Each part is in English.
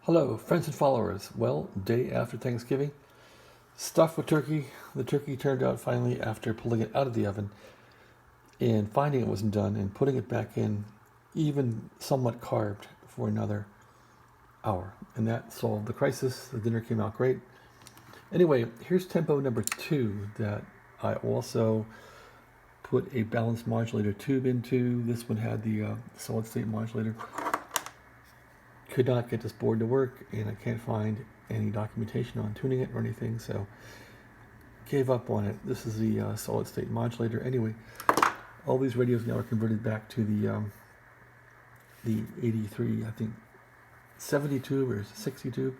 Hello, friends and followers. Well, day after Thanksgiving, stuffed with turkey. The turkey turned out finally after pulling it out of the oven and finding it wasn't done and putting it back in, even somewhat carved, for another hour. And that solved the crisis. The dinner came out great. Anyway, here's tempo number 2 that I also put a balanced modulator tube into. This one had the solid state modulator. Could not get this board to work, and I can't find any documentation on tuning it or anything, so gave up on it. This is the solid state modulator. Anyway, all these radios now are converted back to the 83, I think 70 tube or 60 tube.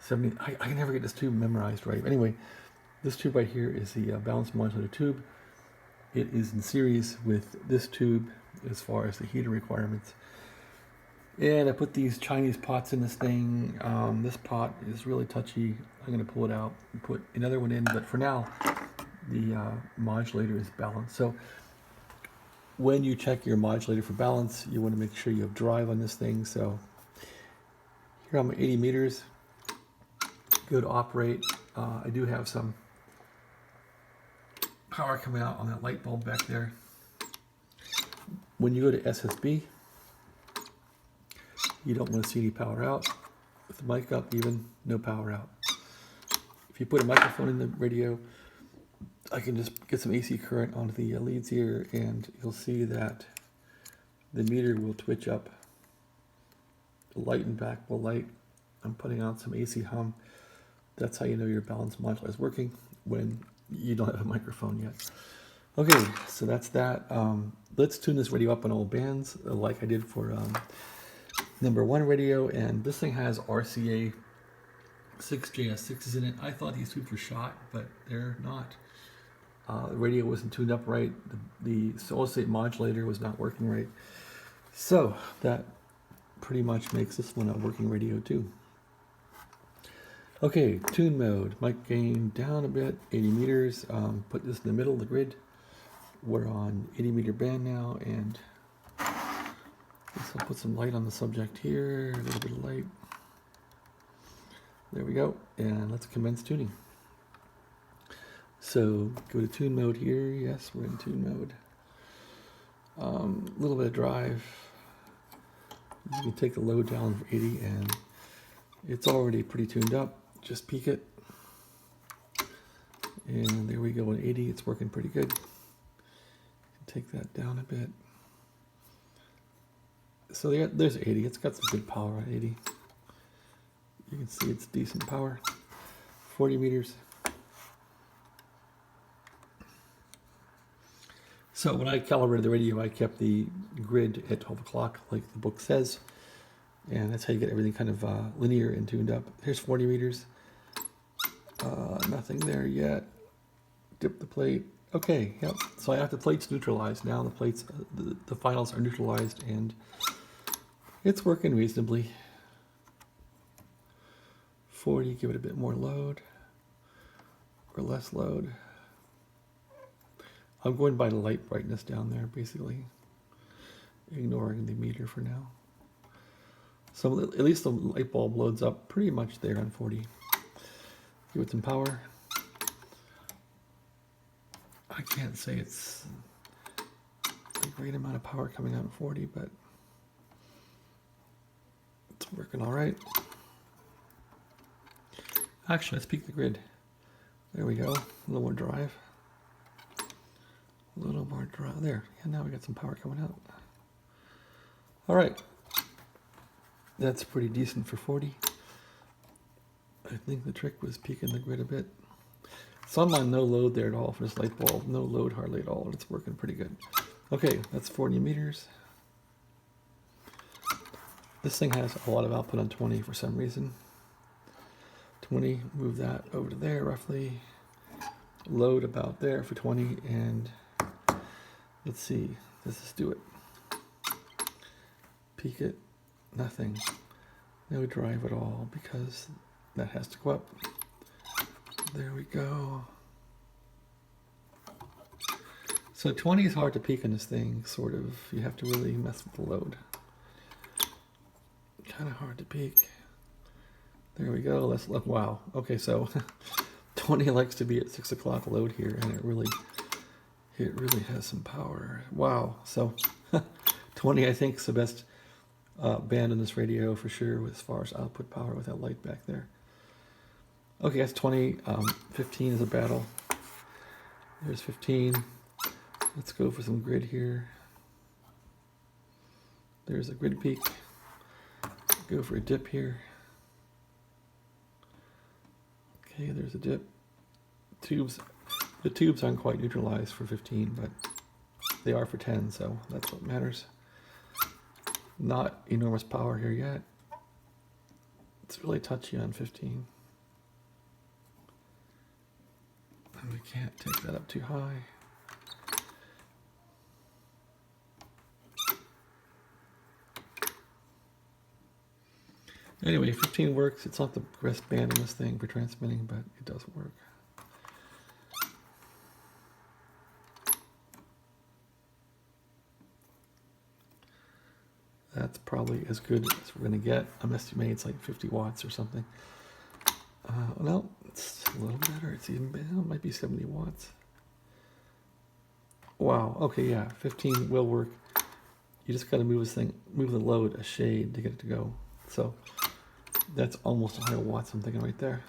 70. I can never get this tube memorized right. Anyway, this tube right here is the balanced modulator tube. It is in series with this tube as far as the heater requirements. And I put these Chinese pots in this thing. This pot is really touchy. I'm going to pull it out and put another one in. But for now, the modulator is balanced. So when you check your modulator for balance, you want to make sure you have drive on this thing. So here I'm at 80 meters. Go to operate. I do have some power coming out on that light bulb back there. When you go to SSB, you don't want to see any power out. With the mic up, even no power out. If you put a microphone in the radio, I can just get some AC current onto the leads here, and you'll see that the meter will twitch up. The light and back will light. I'm putting on some AC hum. That's how you know your balanced modulator is working when you don't have a microphone yet. Okay, so that's that. Let's tune this radio up on old bands, like I did for number 1 radio, and this thing has RCA 6JS6s in it. I thought these tubes were shot, but they're not. The radio wasn't tuned up right. The solid state modulator was not working right. So that pretty much makes this one a working radio too. Okay, tune mode. Mic gain down a bit, 80 meters. Put this in the middle of the grid. We're on 80 meter band now, and I'll put some light on the subject here, a little bit of light. There we go, and let's commence tuning. So go to tune mode here. Yes, we're in tune mode. A little bit of drive. You can take the load down for 80, and it's already pretty tuned up. Just peak it. And there we go at 80, it's working pretty good. Take that down a bit. So there's 80. It's got some good power at 80. You can see it's decent power. 40 meters. So when I calibrated the radio, I kept the grid at 12 o'clock, like the book says. And that's how you get everything kind of linear and tuned up. Here's 40 meters. Nothing there yet. Dip the plate. Okay, yep. So I have the plates neutralized. Now the plates, the finals are neutralized, and it's working reasonably. 40, give it a bit more load, or less load. I'm going by the light brightness down there, basically, ignoring the meter for now. So at least the light bulb loads up pretty much there on 40. Give it some power. I can't say it's a great amount of power coming out of 40, but it's working all right. Actually, let's peak the grid. There we go. A little more drive. A little more drive. There. And now we got some power coming out. All right. That's pretty decent for 40. I think the trick was peaking the grid a bit. So I'm on no load there at all for this light bulb. No load hardly at all. It's working pretty good. Okay, that's 40 meters. This thing has a lot of output on 20 for some reason. 20, move that over to there roughly. Load about there for 20, and let's see. Let's just do it. Peak it. Nothing. No drive at all because that has to go up. There we go. So 20 is hard to peak in this thing, sort of. You have to really mess with the load. Kind of hard to peak. There we go. Let's look. Wow. Okay, so 20 likes to be at 6 o'clock load here, and it really has some power. Wow. So 20, I think, is the best band in this radio for sure, as far as output power with that light back there. Okay, that's 20. 15 is a battle. There's 15. Let's go for some grid here. There's a grid peak. Go for a dip here. Okay, there's a dip. The tubes aren't quite neutralized for 15, but they are for 10, so that's what matters. Not enormous power here yet. It's really touchy on 15. And we can't take that up too high. Anyway, 15 works. It's not the best band in this thing for transmitting, but it does work. That's probably as good as we're going to get. I'm estimating it's like 50 watts or something. No, it's a little better. It's even better. It might be 70 watts. Wow. Okay, yeah, 15 will work. You just got to move the load a shade to get it to go. So that's almost 100 watts, I'm thinking, right there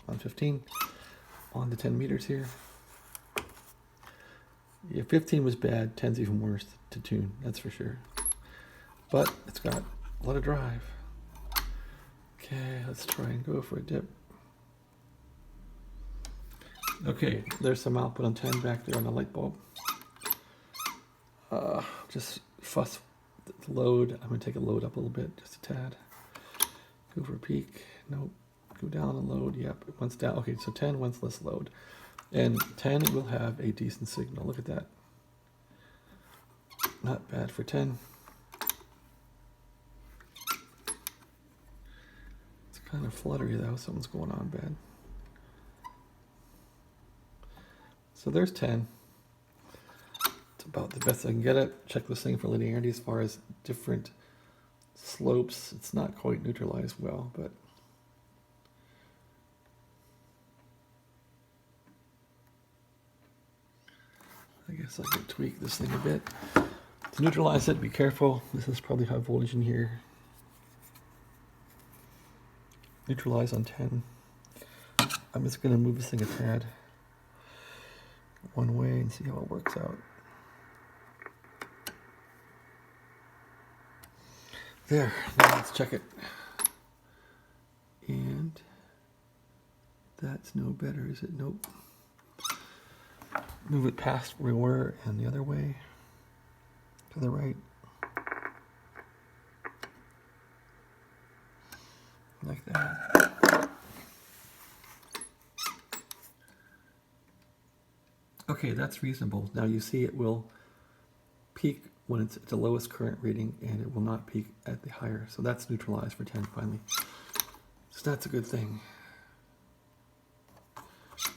on 15. On the 10 meters here. Yeah, 15 was bad. 10's even worse to tune, that's for sure. But it's got a lot of drive. Okay, let's try and go for a dip. Okay, there's some output on 10 back there on the light bulb. Just fuss the load. I'm going to take a load up a little bit, just a tad. Go for a peak. Nope. Go down and load. Yep, it wants down. Okay, so 10 wants less load. And 10 will have a decent signal. Look at that. Not bad for 10. It's kind of fluttery though. Something's going on bad. So there's 10. It's about the best I can get it. Check this thing for linearity as far as different slopes. It's not quite neutralized well, but I guess I could tweak this thing a bit. To neutralize it, be careful. This is probably high voltage in here. Neutralize on 10. I'm just going to move this thing a tad one way and see how it works out. There, now let's check it. And that's no better, is it? Nope. Move it past where we were and the other way, to the right. Like that. Okay, that's reasonable. Now you see it will peak when it's at the lowest current reading, and it will not peak at the higher. So that's neutralized for 10 finally. So that's a good thing.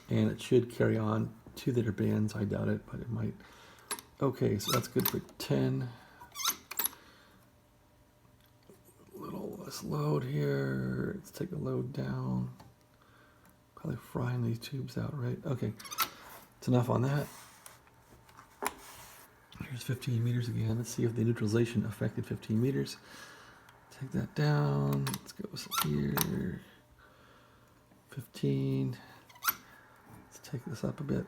And it should carry on to their bands. I doubt it, but it might. Okay, so that's good for 10. A little less load here. Let's take the load down. Probably frying these tubes out, right? Okay, it's enough on that. Here's 15 meters again. Let's see if the neutralization affected 15 meters. Take that down. Let's go here. 15. Let's take this up a bit.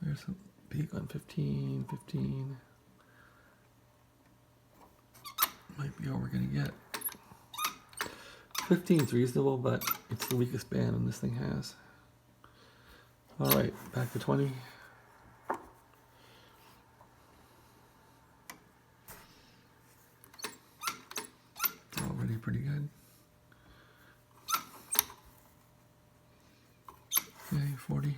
There's some peak on 15, 15. Might be all we're going to get. 15 is reasonable, but it's the weakest band and this thing has. All right, back to 20. It's already pretty good. Okay, 40.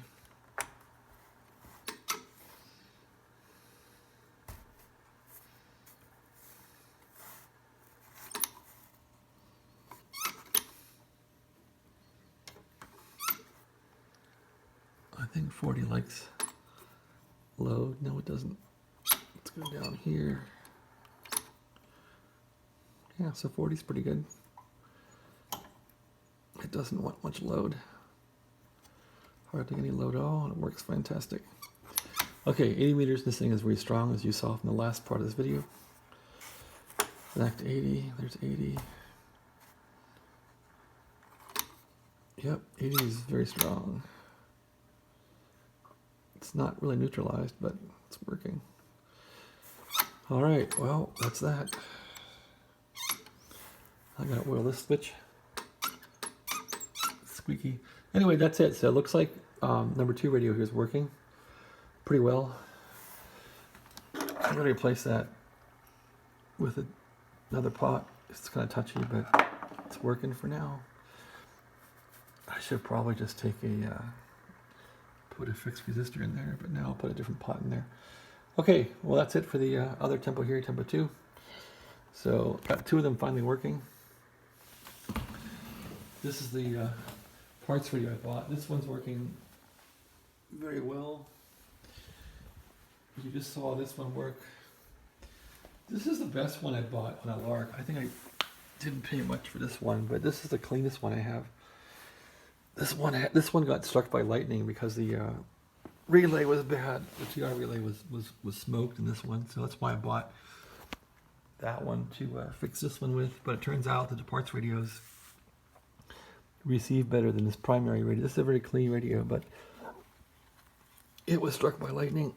I think 40 likes load. No, it doesn't. Let's go down here. Yeah, so 40 is pretty good. It doesn't want much load. Hardly any load at all, and it works fantastic. Okay, 80 meters. This thing is very strong, as you saw from the last part of this video. Back to 80. There's 80. Yep, 80 is very strong. It's not really neutralized, but it's working. All right, well, that's that. I gotta oil this switch. Squeaky. Anyway, that's it. So it looks like number 2 radio here is working pretty well. I'm gonna replace that with another pot. It's kind of touchy, but it's working for now. I should probably just take put a fixed resistor in there, but now I'll put a different pot in there. Okay, well that's it for the other tempo here, tempo 2. So got 2 of them finally working. This is the parts radio I bought. This one's working very well. You just saw this one work. This is the best one I bought on a Lark. I think I didn't pay much for this one, but this is the cleanest one I have. This one got struck by lightning because the relay was bad. The TR relay was smoked in this one, so that's why I bought that one to fix this one with. But it turns out that the parts radios receive better than this primary radio. This is a very clean radio, but it was struck by lightning.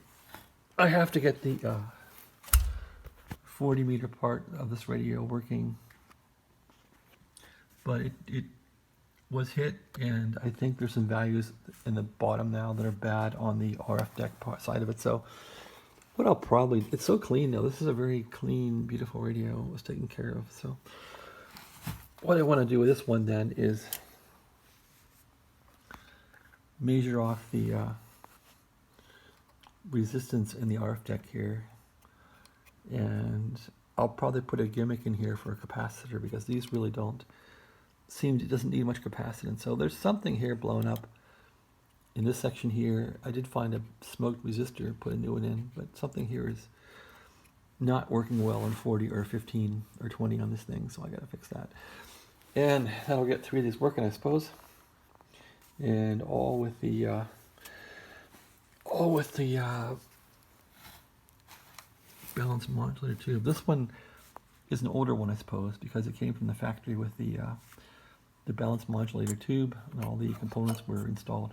I have to get the 40 meter part of this radio working, but it was hit, and I think there's some values in the bottom now that are bad on the RF deck side of it. So what I'll probably, it's so clean though. This is a very clean, beautiful radio. It was taken care of. So what I want to do with this one then is measure off the resistance in the RF deck here, and I'll probably put a gimmick in here for a capacitor, because these really don't seem, it doesn't need much capacitance. So there's something here blown up in this section here. I did find a smoked resistor, put a new one in, but something here is not working well in 40 or 15 or 20 on this thing, so I gotta fix that. And that'll get 3 of these working, I suppose. And all with the balanced modulator tube. This one is an older one, I suppose, because it came from the factory with the balanced modulator tube, and all the components were installed.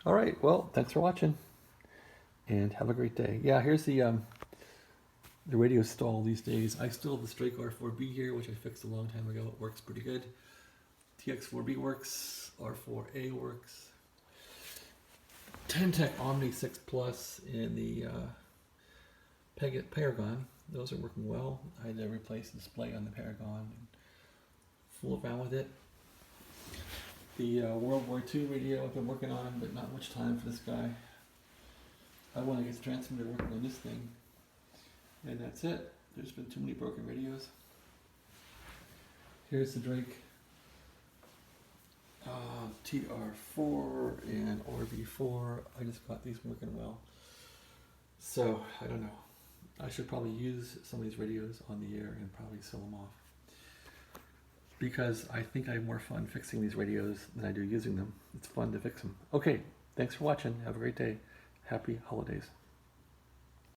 All right, well, thanks for watching, and have a great day. Yeah, here's the radio stall these days. I still have the Strike R4B here, which I fixed a long time ago. It works pretty good. TX4B works, R4A works. Tentec Omni 6 Plus and the Paragon, those are working well. I had to replace the display on the Paragon and fool around with it. The World War II radio I've been working on, but not much time for this guy. I want to get the transmitter working on this thing. And that's it. There's been too many broken radios. Here's the Drake TR4 and RB4. I just got these working well. So, I don't know. I should probably use some of these radios on the air and probably sell them off, because I think I have more fun fixing these radios than I do using them. It's fun to fix them. Okay, thanks for watching. Have a great day. Happy holidays.